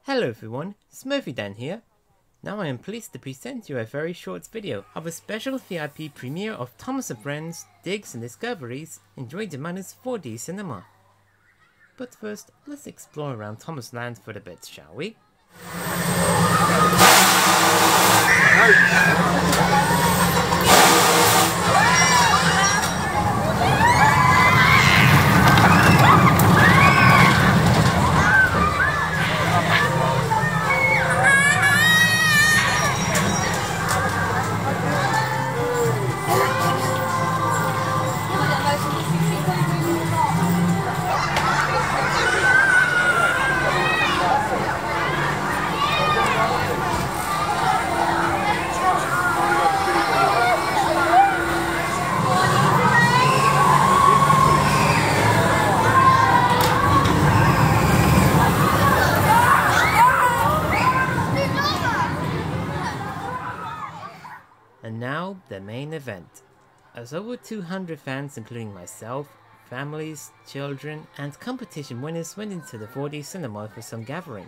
Hello everyone, Smurfy Dan here. Now I am pleased to present you a very short video of a special VIP premiere of Thomas & Friends Digs and Discoveries Enjoy the Madness 4D Cinema. But first, let's explore around Thomas Land for a bit, shall we? And now, the main event. As over 200 fans including myself, families, children and competition winners went into the 4D cinema for some gathering.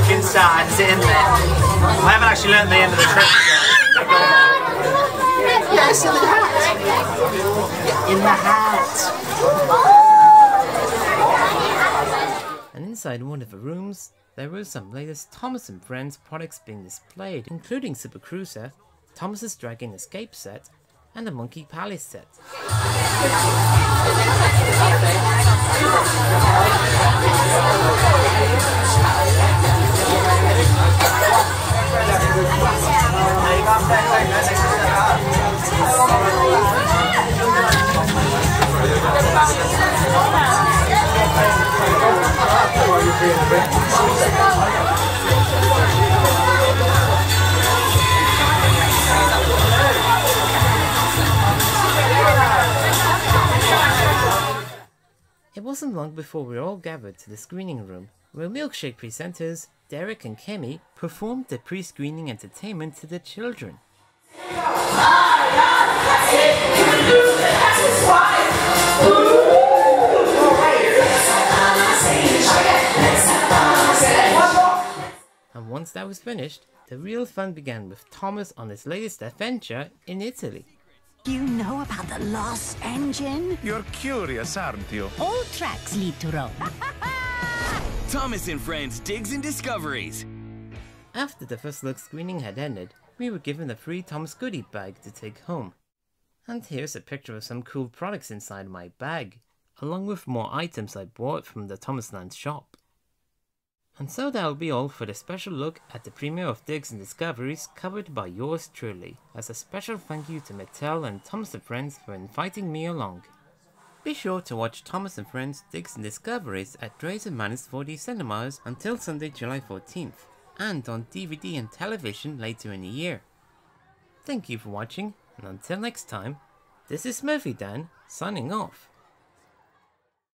Inside, sit in there. I haven't actually learned the end of the trick yet. Yes, in the hat. In the hat. And inside one of the rooms, there were some latest Thomas & Friends products being displayed, including Super Cruiser, Thomas's Dragon Escape set, and the Monkey Palace set. It wasn't long before we all gathered to the screening room, where Milkshake presenters Derek and Kemi performed the pre-screening entertainment to the children. And once that was finished, the real fun began with Thomas on his latest adventure in Italy. You know about the Lost Engine? You're curious, aren't you? All tracks lead to Rome. Thomas & Friends Digs and Discoveries. After the first look screening had ended, we were given a free Thomas goodie bag to take home. And here's a picture of some cool products inside my bag, along with more items I bought from the Thomas Land shop. And so that'll be all for the special look at the premiere of Digs and Discoveries covered by yours truly, as a special thank you to Mattel and Thomas & Friends for inviting me along. Be sure to watch Thomas & Friends Digs and Discoveries at Enjoy the Madness 4D Cinemas until Sunday, July 14th, and on DVD and television later in the year. Thank you for watching, and until next time, this is Smurfy Dan, signing off.